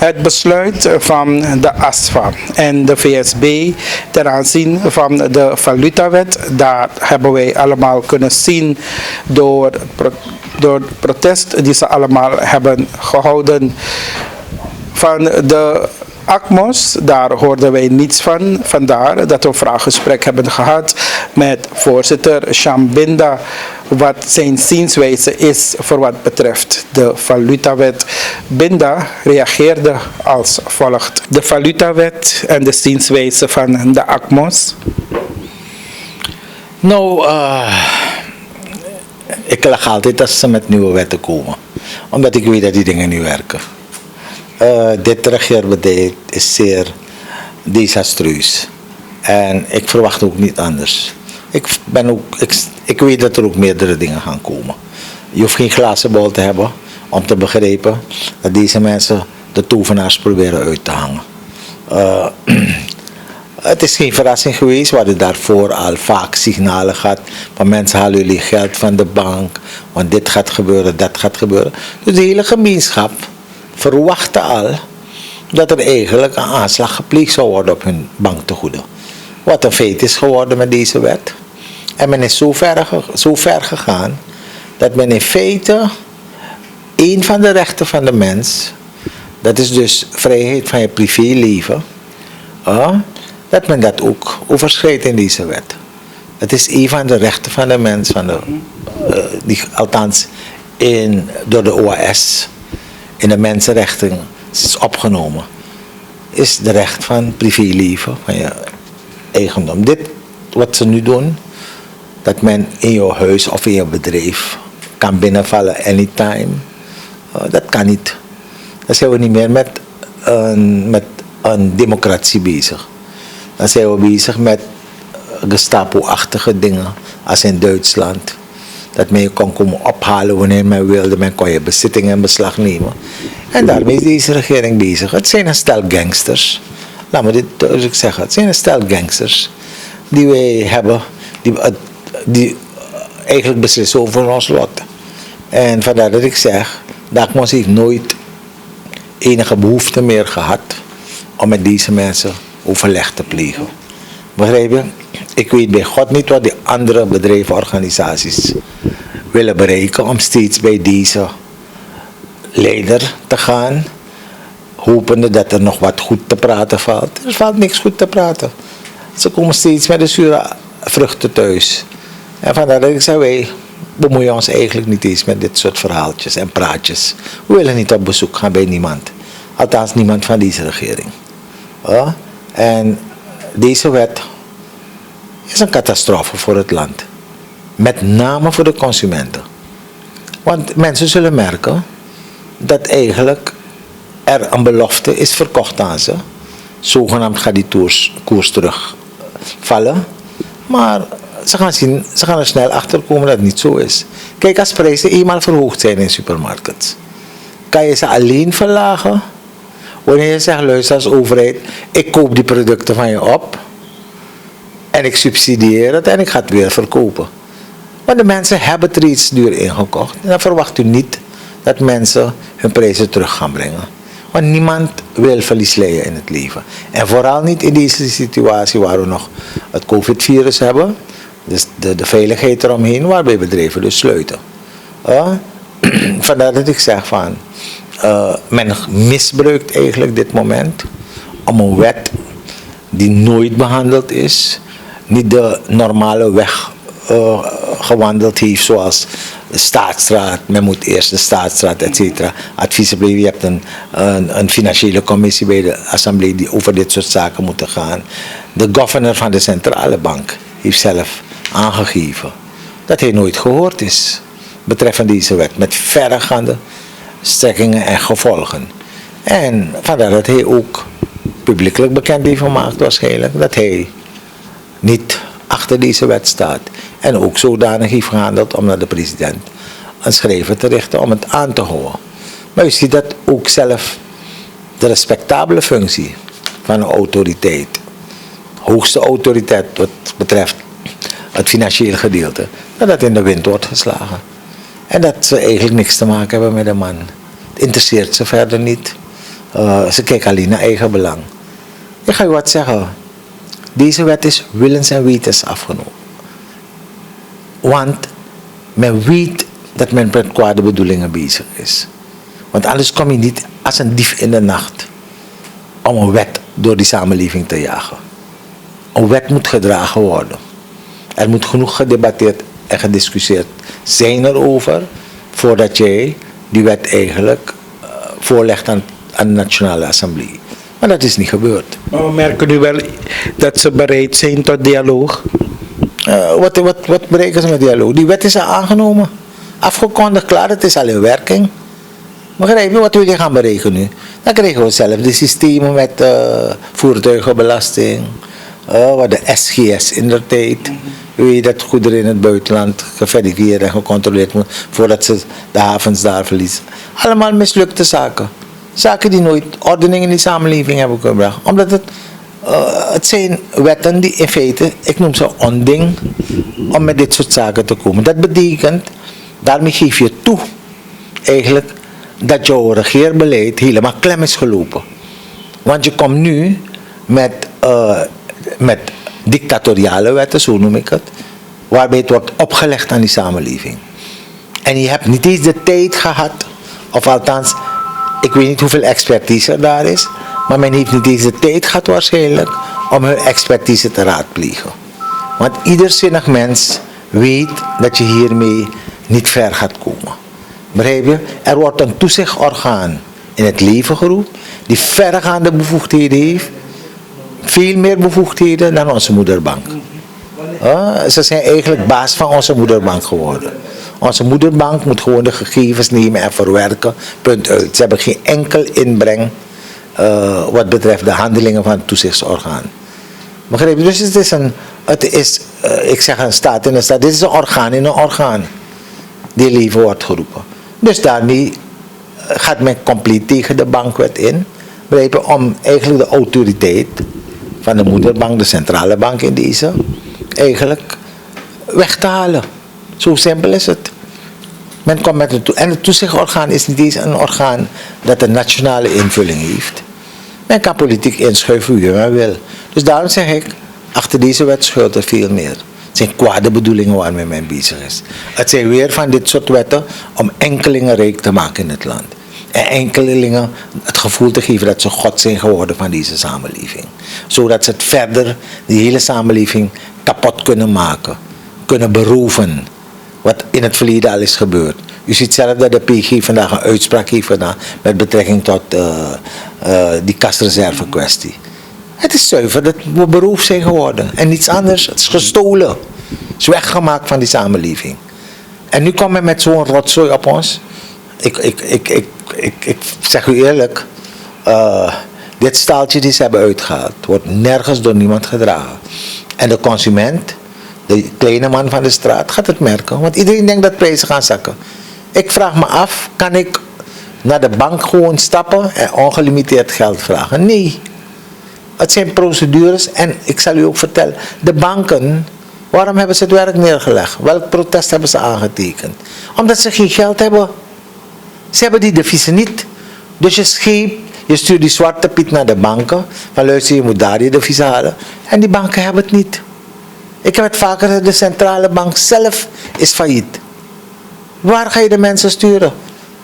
Het besluit van de ASFA en de VSB ten aanzien van de valutawet, daar hebben wij allemaal kunnen zien door het protest die ze allemaal hebben gehouden van de ACMOS, daar hoorden wij niets van. Vandaar dat we een vraaggesprek hebben gehad met voorzitter Zegt Binda, wat zijn zienswijze is voor wat betreft de valutawet. Binda reageerde als volgt. De valutawet en de zienswijze van de ACMOS. Nou, ik lach altijd als ze met nieuwe wetten komen. Omdat ik weet dat die dingen niet werken. Dit regeerbeleid is zeer desastreus. En ik verwacht ook niet anders. Ik weet dat er ook meerdere dingen gaan komen. Je hoeft geen glazen bol te hebben om te begrijpen dat deze mensen de tovenaars proberen uit te hangen. Het is geen verrassing geweest. We hadden daarvoor al vaak signalen gehad van mensen halen jullie geld van de bank, want dit gaat gebeuren, dat gaat gebeuren. Dus de hele gemeenschap verwachtte al dat er eigenlijk een aanslag gepleegd zou worden op hun banktegoeden. Wat een feit is geworden met deze wet. En men is zo ver gegaan dat men in feite een van de rechten van de mens, dat is dus vrijheid van je privéleven, dat men dat ook overschrijdt in deze wet. Het is een van de rechten van de mens, die althans door de OAS in de mensenrechten is opgenomen, is de recht van privéleven, van je eigendom. Dit wat ze nu doen, dat men in je huis of in je bedrijf kan binnenvallen anytime, dat kan niet. Dan zijn we niet meer met een democratie bezig. Dan zijn we bezig met Gestapo-achtige dingen als in Duitsland. Dat men je kon komen ophalen wanneer men wilde. Men kon je bezittingen in beslag nemen. En daarmee is deze regering bezig. Het zijn een stel gangsters. Laat me dit duidelijk zeggen. Het zijn een stel gangsters die wij hebben. Die eigenlijk beslissen over ons lot. En vandaar dat ik zeg, Dakmos heeft nooit enige behoefte meer gehad om met deze mensen overleg te plegen. Begrijp je? Ik weet bij God niet wat die andere bedrijven, organisaties willen bereiken om steeds bij deze leider te gaan, hopende dat er nog wat goed te praten valt. Er valt niks goed te praten. Ze komen steeds met de zure vruchten thuis. En vandaar dat ik zei, wij bemoeien ons eigenlijk niet eens met dit soort verhaaltjes en praatjes. We willen niet op bezoek gaan bij niemand. Althans niemand van deze regering. En deze wet is een catastrofe voor het land. Met name voor de consumenten. Want mensen zullen merken dat eigenlijk er een belofte is verkocht aan ze. Zogenaamd gaat die koers terugvallen. Maar ze gaan er snel achter komen dat het niet zo is. Kijk, als prijzen eenmaal verhoogd zijn in supermarkets, kan je ze alleen verlagen wanneer je zegt, luister als overheid, ik koop die producten van je op en ik subsidieer het en ik ga het weer verkopen. Want de mensen hebben het reeds duur ingekocht. En dan verwacht u niet dat mensen hun prijzen terug gaan brengen. Want niemand wil verlies lijden in het leven. En vooral niet in deze situatie waar we nog het COVID-virus hebben. Dus de veiligheid eromheen, waarbij bedrijven dus sluiten. Vandaar dat ik zeg van, men misbruikt eigenlijk dit moment om een wet die nooit behandeld is, niet de normale weg gewandeld heeft, zoals de staatsraad. Men moet eerst de staatsraad, et cetera, adviezen blijven. Je hebt een financiële commissie bij de assemblee die over dit soort zaken moeten gaan. De governor van de centrale bank heeft zelf aangegeven dat hij nooit gehoord is betreffende deze wet, met verregaande strekkingen en gevolgen. En vandaar dat hij ook publiekelijk bekend heeft gemaakt waarschijnlijk dat hij niet achter deze wet staat. En ook zodanig heeft gehandeld om naar de president een schrijven te richten om het aan te houden. Maar u ziet dat ook zelf de respectabele functie van een autoriteit, hoogste autoriteit wat betreft het financiële gedeelte, dat in de wind wordt geslagen. En dat ze eigenlijk niks te maken hebben met de man. Het interesseert ze verder niet. Ze kijken alleen naar eigen belang. Ik ga je wat zeggen. Deze wet is willens en wetens afgenomen. Want men weet dat men met kwade bedoelingen bezig is. Want anders kom je niet als een dief in de nacht om een wet door die samenleving te jagen. Een wet moet gedragen worden. Er moet genoeg gedebatteerd en gediscussieerd zijn erover voordat jij die wet eigenlijk voorlegt aan de Nationale Assemblée. Maar dat is niet gebeurd. Maar we merken nu wel dat ze bereid zijn tot dialoog. Wat bereiken ze met dialoog? Die wet is al aangenomen. Afgekondigd, klaar, het is al in werking. Begrijp je, wat wil je gaan berekenen nu? Dan krijgen we zelf de systemen met voertuigenbelasting, wat de SGS in de tijd. Weet je dat goederen in het buitenland geverifieerd en gecontroleerd moeten voordat ze de havens daar verliezen. Allemaal mislukte zaken. Zaken die nooit ordening in die samenleving hebben gebracht. Omdat het zijn wetten die in feite, ik noem ze onding, om met dit soort zaken te komen. Dat betekent, daarmee geef je toe eigenlijk dat jouw regeerbeleid helemaal klem is gelopen. Want je komt nu met dictatoriale wetten, zo noem ik het, waarbij het wordt opgelegd aan die samenleving. En je hebt niet eens de tijd gehad, of althans, ik weet niet hoeveel expertise er daar is, maar men heeft niet eens de tijd gehad waarschijnlijk om hun expertise te raadplegen. Want ieder zinnig mens weet dat je hiermee niet ver gaat komen. Begrijp je? Er wordt een toezichtorgaan in het leven geroepen die verregaande bevoegdheden heeft. Veel meer bevoegdheden dan onze moederbank. Ze zijn eigenlijk baas van onze moederbank geworden. Onze moederbank moet gewoon de gegevens nemen en verwerken. Punt uit. Ze hebben geen enkel inbreng wat betreft de handelingen van het toezichtsorgaan. Begrijp je? Dus het is ik zeg een staat in een staat. Dit is een orgaan in een orgaan. Die leven wordt geroepen. Dus daarmee gaat men compleet tegen de bankwet in. Begrijp je? Om eigenlijk de autoriteit van de moederbank, de centrale bank in deze, eigenlijk weg te halen. Zo simpel is het. Men komt met het en het toezichtorgaan is niet eens een orgaan dat een nationale invulling heeft. Men kan politiek inschuiven wie men wil. Dus daarom zeg ik, achter deze wet schuilt er veel meer. Het zijn kwade bedoelingen waarmee men bezig is. Het zijn weer van dit soort wetten om enkelingen rijk te maken in het land. En enkelingen het gevoel te geven dat ze God zijn geworden van deze samenleving. Zodat ze het verder, die hele samenleving, kapot kunnen maken. Kunnen beroven. Wat in het verleden al is gebeurd. U ziet zelf dat de PG vandaag een uitspraak heeft gedaan met betrekking tot die kasreserve kwestie. Het is zuiver dat we beroofd zijn geworden. En niets anders. Het is gestolen. Het is weggemaakt van die samenleving. En nu komt men met zo'n rotzooi op ons. Ik zeg u eerlijk. Dit staaltje die ze hebben uitgehaald. Wordt nergens door niemand gedragen. En de consument, de kleine man van de straat, gaat het merken. Want iedereen denkt dat prijzen gaan zakken. Ik vraag me af, kan ik naar de bank gewoon stappen en ongelimiteerd geld vragen? Nee. Het zijn procedures en ik zal u ook vertellen, de banken, waarom hebben ze het werk neergelegd? Welk protest hebben ze aangetekend? Omdat ze geen geld hebben. Ze hebben die deviezen niet. Dus je stuurt die zwarte piet naar de banken, van luister, je moet daar je deviezen halen. En die banken hebben het niet. Ik heb het vaker gezegd, de centrale bank zelf is failliet. Waar ga je de mensen sturen?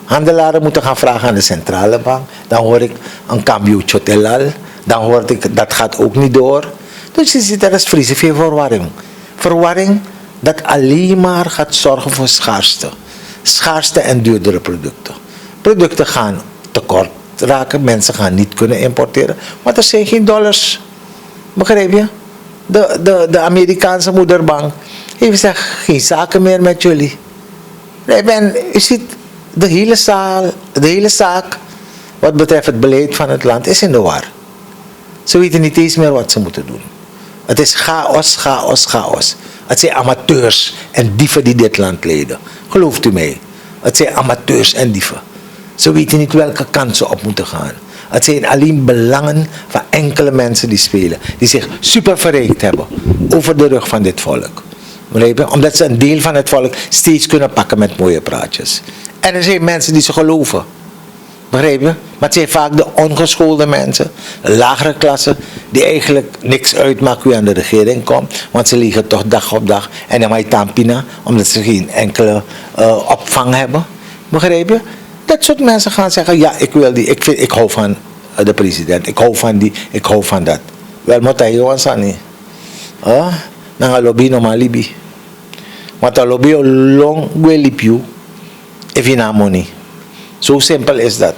Handelaren moeten gaan vragen aan de centrale bank. Dan hoor ik een cambio chotelal. Dan hoor ik, dat gaat ook niet door. Dus je ziet, er is vrij veel verwarring. Verwarring dat alleen maar gaat zorgen voor schaarste. Schaarste en duurdere producten. Producten gaan tekort raken. Mensen gaan niet kunnen importeren. Want er zijn geen dollars. Begrijp je? De Amerikaanse moederbank heeft gezegd, geen zaken meer met jullie. En u ziet, de hele zaak wat betreft het beleid van het land is in de war. Ze weten niet eens meer wat ze moeten doen. Het is chaos, chaos, chaos. Het zijn amateurs en dieven die dit land leiden. Gelooft u mij? Het zijn amateurs en dieven. Ze weten niet welke kant ze op moeten gaan. Het zijn alleen belangen van enkele mensen die spelen. Die zich super verrijkt hebben over de rug van dit volk. Omdat ze een deel van het volk steeds kunnen pakken met mooie praatjes. En er zijn mensen die ze geloven. Begrijp je? Maar het zijn vaak de ongeschoolde mensen, de lagere klasse, die eigenlijk niks uitmaakt wie aan de regering komt. Want ze liggen toch dag op dag en dan maar tampina, omdat ze geen enkele opvang hebben. Begrijp je? Dat soort mensen gaan zeggen, ja, ik wil die, ik hou van de president, ik hou van die, ik hou van dat. Wel, moet hij gewoon zijn. Dan lobby normaal libi. Want dan lobby long wil liep if je na money. Zo simpel is dat.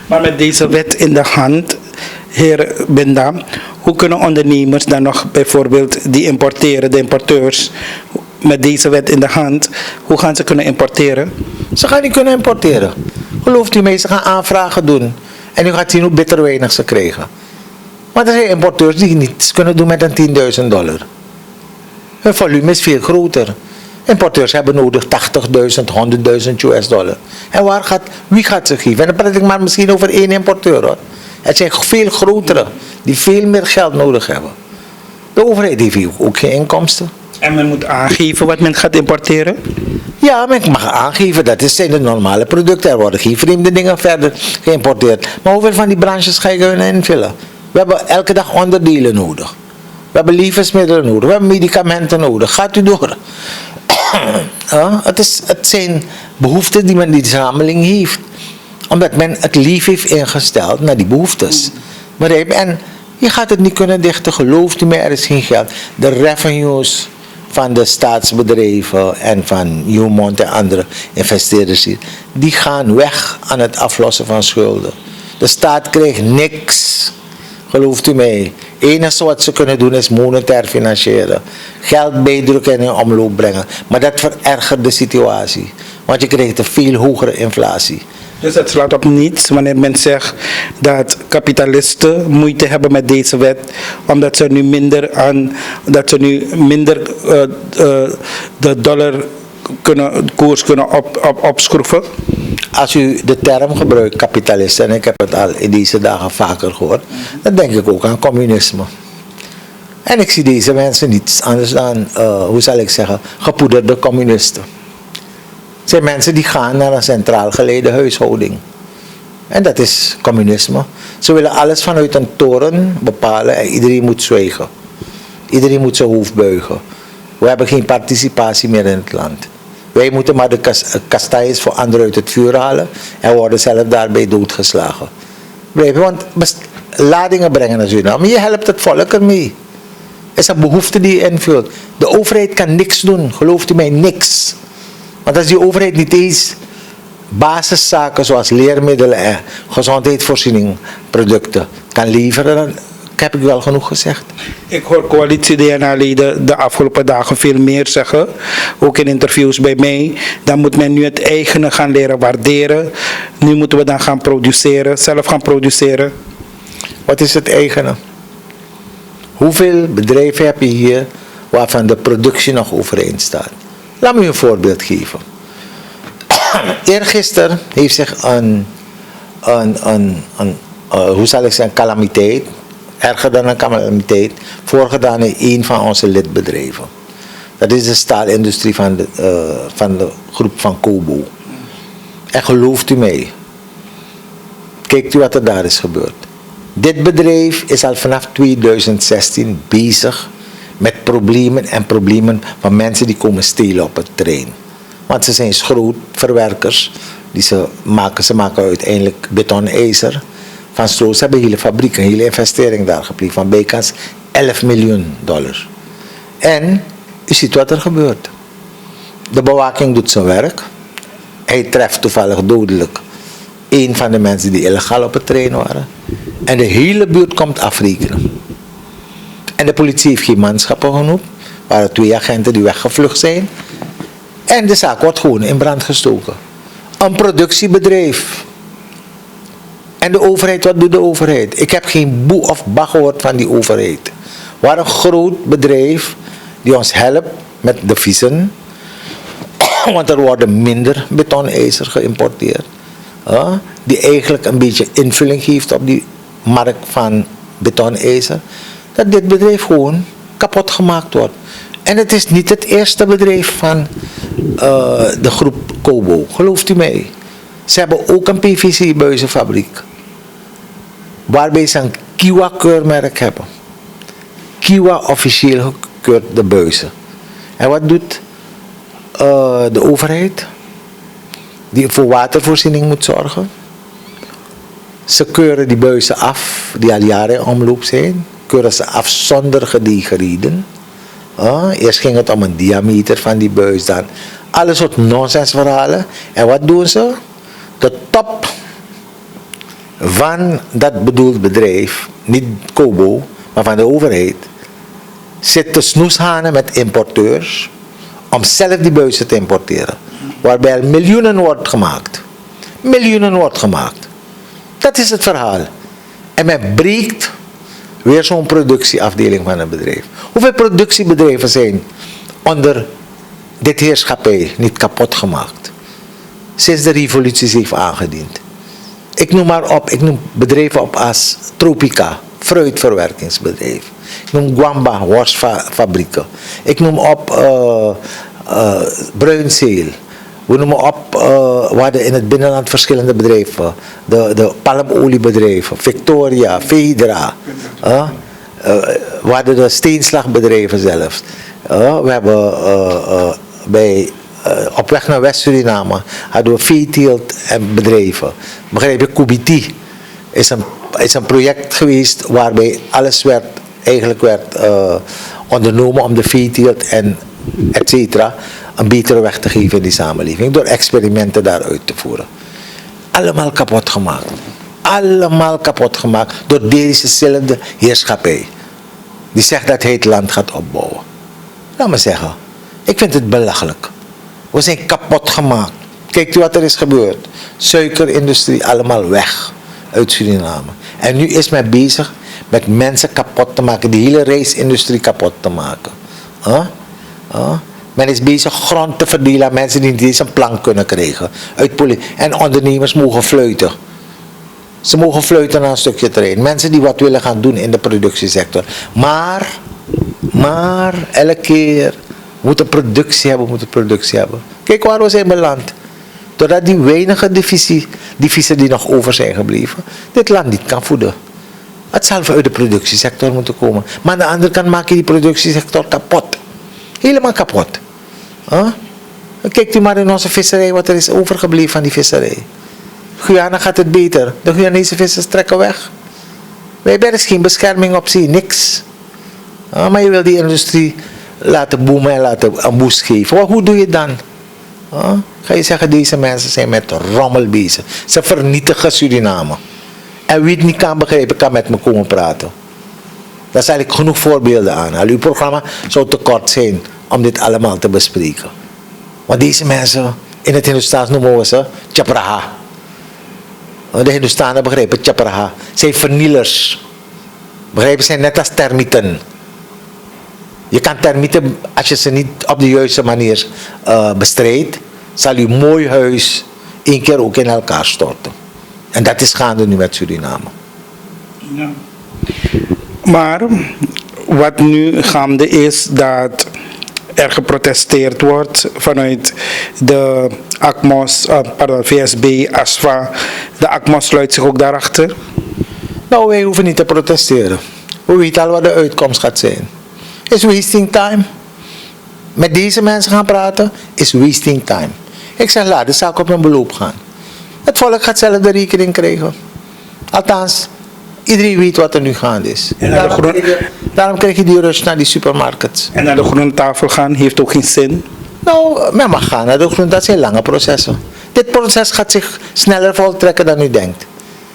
Maar met deze wet in de hand, heer Binda, hoe kunnen ondernemers dan nog bijvoorbeeld die importeren, de importeurs, met deze wet in de hand, hoe gaan ze kunnen importeren? Ze gaan niet kunnen importeren. Gelooft u mij, ze gaan aanvragen doen. En u gaat zien hoe bitter weinig ze krijgen. Want er zijn importeurs die niets kunnen doen met een $10.000. Hun volume is veel groter. Importeurs hebben nodig $80.000, $100.000. En wie gaat ze geven? En dan praat ik maar misschien over één importeur, hoor. Het zijn veel grotere, die veel meer geld nodig hebben. De overheid heeft ook geen inkomsten. En men moet aangeven wat men gaat importeren? Ja, men mag aangeven, dat zijn de normale producten. Er worden geen vreemde dingen verder geïmporteerd. Maar hoeveel van die branches ga je kunnen invullen? We hebben elke dag onderdelen nodig. We hebben levensmiddelen nodig. We hebben medicamenten nodig. Gaat u door. Het zijn behoeften die men in die samenleving heeft. Omdat men het lief heeft ingesteld naar die behoeftes. En je gaat het niet kunnen dichten. Gelooft u mij, er is geen geld. De revenues van de staatsbedrijven en van Newmont en andere investeerders hier, die gaan weg aan het aflossen van schulden. De staat krijgt niks. Gelooft u mij. Het enige wat ze kunnen doen is monetair financieren. Geld bijdrukken en in omloop brengen. Maar dat verergert de situatie. Want je krijgt een veel hogere inflatie. Dus het slaat op niets wanneer men zegt dat kapitalisten moeite hebben met deze wet, omdat ze nu minder de koers kunnen opschroeven. Als u de term gebruikt, kapitalisten, en ik heb het al in deze dagen vaker gehoord, dan denk ik ook aan communisme. En ik zie deze mensen niets anders dan, hoe zal ik zeggen, gepoederde communisten. Het zijn mensen die gaan naar een centraal geleide huishouding. En dat is communisme. Ze willen alles vanuit een toren bepalen en iedereen moet zwijgen. Iedereen moet zijn hoofd buigen. We hebben geen participatie meer in het land. Wij moeten maar de kastanjes voor anderen uit het vuur halen en worden zelf daarbij doodgeslagen. Want ladingen brengen naar Suriname, maar je helpt het volk ermee. Het is een behoefte die je invult. De overheid kan niks doen, gelooft u mij, niks. Want als die overheid niet eens basiszaken zoals leermiddelen en gezondheidsvoorziening producten kan leveren, dan heb ik wel genoeg gezegd. Ik hoor coalitie-DNA-leden de afgelopen dagen veel meer zeggen, ook in interviews bij mij. Dan moet men nu het eigene gaan leren waarderen. Nu moeten we dan gaan produceren, zelf gaan produceren. Wat is het eigene? Hoeveel bedrijven heb je hier waarvan de productie nog overeind staat? Laat me je een voorbeeld geven. Eergisteren heeft zich hoe zal ik zeggen, calamiteit, erger dan een calamiteit, voorgedaan in een van onze lidbedrijven. Dat is de staalindustrie van de groep van Kobo. En gelooft u mij, kijkt u wat er daar is gebeurd. Dit bedrijf is al vanaf 2016 bezig met problemen van mensen die komen stelen op het terrein. Want ze zijn schrootverwerkers. Ze maken uiteindelijk beton-ijzer van stro. Ze hebben een hele fabriek, een hele investering daar gepleegd van bijkans $11 miljoen. En u ziet wat er gebeurt. De bewaking doet zijn werk. Hij treft toevallig dodelijk een van de mensen die illegaal op het terrein waren. En de hele buurt komt afrekenen. En de politie heeft geen manschappen genoeg. Er waren 2 agenten die weggevlucht zijn. En de zaak wordt gewoon in brand gestoken. Een productiebedrijf. En de overheid, wat doet de overheid? Ik heb geen boe of ba gehoord van die overheid. Waar een groot bedrijf die ons helpt met de vissen. Want er worden minder betonijzer geïmporteerd. Die eigenlijk een beetje invulling geeft op die markt van betonijzer. Dat dit bedrijf gewoon kapot gemaakt wordt. En het is niet het eerste bedrijf van de groep Kobo. Gelooft u mij? Ze hebben ook een PVC-buizenfabriek. Waarbij ze een Kiwa-keurmerk hebben. Kiwa officieel gekeurd de buizen. En wat doet de overheid? Die voor watervoorziening moet zorgen. Ze keuren die buizen af, die al jaren in omloop zijn. Keuren ze af zonder gedegereden. Eerst ging het om een diameter van die buis dan. Alle soort nonsensverhalen. En wat doen ze? De top van dat bedoeld bedrijf, niet Kobo, maar van de overheid, zit te snoeshanen met importeurs om zelf die buizen te importeren. Waarbij er miljoenen wordt gemaakt. Miljoenen wordt gemaakt. Dat is het verhaal. En men breekt weer zo'n productieafdeling van een bedrijf. Hoeveel productiebedrijven zijn onder dit heerschappij niet kapot gemaakt? Sinds de revolutie zich heeft aangediend. Ik noem maar op, ik noem bedrijven op als Tropica, fruitverwerkingsbedrijf. Ik noem Guamba, worstfabrieken. Ik noem op Bruinzeel. We noemen op, we hadden in het binnenland verschillende bedrijven. De palmoliebedrijven, Victoria, Vedra. We hadden de steenslagbedrijven zelfs. We hebben op weg naar West-Suriname hadden we veeteelt en bedrijven. Begrijp je, Kubiti is een project geweest waarbij alles eigenlijk werd ondernomen om de veeteelt en et cetera een betere weg te geven in die samenleving. Door experimenten daaruit te voeren. Allemaal kapot gemaakt. Allemaal kapot gemaakt door dezezelfde heerschappij. Die zegt dat hij het land gaat opbouwen. Laat me zeggen, ik vind het belachelijk. We zijn kapot gemaakt. Kijkt u wat er is gebeurd. Suikerindustrie allemaal weg uit Suriname. En nu is men bezig met mensen kapot te maken. Die hele rijstindustrie kapot te maken. Men is bezig grond te verdelen aan mensen die niet eens een plank kunnen krijgen. En ondernemers mogen fluiten. Ze mogen fluiten naar een stukje terrein. Mensen die wat willen gaan doen in de productiesector. Maar elke keer moeten productie hebben. Kijk waar we zijn beland. Doordat die weinige diviezen die nog over zijn gebleven, dit land niet kan voeden. Het zal uit de productiesector moeten komen. Maar aan de andere kant maak je die productiesector kapot. Helemaal kapot. Kijkt u maar in onze visserij wat er is overgebleven van die visserij. Guyana gaat het beter. De Guyanese vissers trekken weg. Wij hebben er geen bescherming op zee, niks. Maar je wil die industrie laten boomen en laten een boost geven. Hoe doe je het dan? Ga je zeggen, deze mensen zijn met rommel bezig. Ze vernietigen Suriname. En wie het niet kan begrijpen, kan met me komen praten. Daar zal ik genoeg voorbeelden aan. Uw programma zou te kort zijn om dit allemaal te bespreken. Want deze mensen, in het Hindoestaans noemen we ze Chapraha. De Hindoestanen begrijpen Chapraha. Zijn vernielers. Begrijpen, zijn net als termieten. Je kan termieten, als je ze niet op de juiste manier bestrijdt, zal je mooi huis één keer ook in elkaar storten. En dat is gaande nu met Suriname. Ja. Maar wat nu gaande is dat er geprotesteerd wordt vanuit de ACMOS, VSB, ASFA. De ACMOS sluit zich ook daarachter. Nou, wij hoeven niet te protesteren. We weten al wat de uitkomst gaat zijn. Is wasting time. Met deze mensen gaan praten is wasting time. Ik zeg, laat de zaak op een beloop gaan. Het volk gaat zelf de rekening krijgen. Althans, iedereen weet wat er nu gaande is. En daarom krijg je die rush naar die supermarkets. En naar de groene tafel gaan heeft ook geen zin? Nou, men mag gaan naar de groene, dat zijn lange processen. Dit proces gaat zich sneller voltrekken dan u denkt.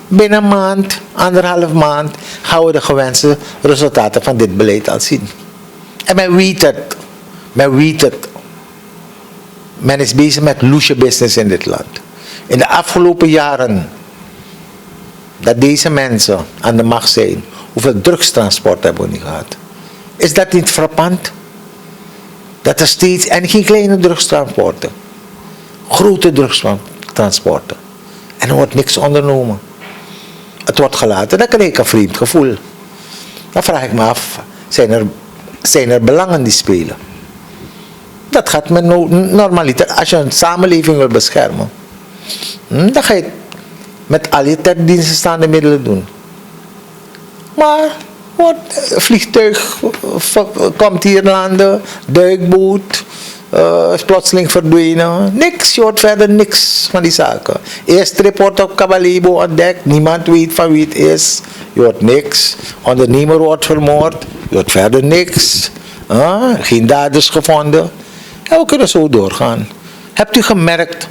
Binnen een maand, 1,5 maand, gaan we de gewenste resultaten van dit beleid al zien. En men weet het. Men weet het. Men is bezig met loesje business in dit land. In de afgelopen jaren dat deze mensen aan de macht zijn, hoeveel drugstransport hebben we niet gehad? Is dat niet frappant? Dat er steeds, en geen kleine drugstransporten, grote drugstransporten. En er wordt niks ondernomen. Het wordt gelaten, dan krijg ik een vreemd gevoel. Dan vraag ik me af, zijn er belangen die spelen? Dat gaat met normaliteit. Als je een samenleving wil beschermen, Dan ga je het met al je ter diensten staande middelen doen. Maar een vliegtuig komt hier landen, duikboot, is plotseling verdwenen. Niks, je hoort verder niks van die zaken. Eerst trip wordt op Kabalebo ontdekt, niemand weet van wie het is. Je hoort niks. Ondernemer wordt vermoord, je hoort verder niks. Geen daders gevonden. En we kunnen zo doorgaan. Hebt u gemerkt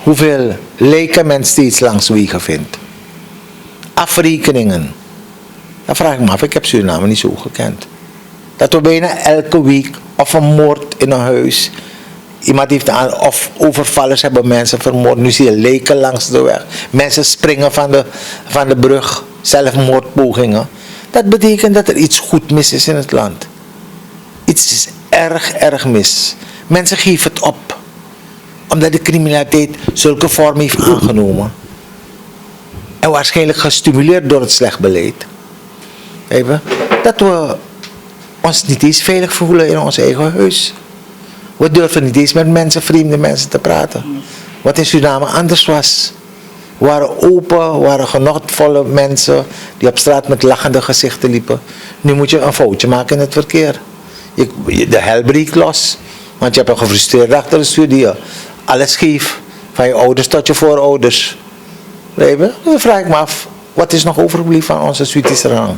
hoeveel lijken men steeds langs wegen vindt? Afrekeningen. Dan vraag ik me af, ik heb Suriname niet zo gekend. Dat we bijna elke week of een moord in een huis, iemand heeft of overvallers hebben mensen vermoord. Nu zie je lijken langs de weg. Mensen springen van de brug, zelfmoordpogingen. Dat betekent dat er iets goed mis is in het land. Iets is erg mis. Mensen geven het op. Omdat de criminaliteit zulke vorm heeft aangenomen. En waarschijnlijk gestimuleerd door het slecht beleid. Dat we ons niet eens veilig voelen in ons eigen huis. We durven niet eens met mensen, vreemde mensen te praten. Wat in Suriname anders was. We waren open, we waren genotvolle mensen die op straat met lachende gezichten liepen. Nu moet je een foutje maken in het verkeer. De hel breekt los. Want je hebt een gefrustreerde achter de stuur die alles geeft. Van je ouders tot je voorouders. Dan vraag ik me af, wat is nog overgebleven van onze Sweetie rang?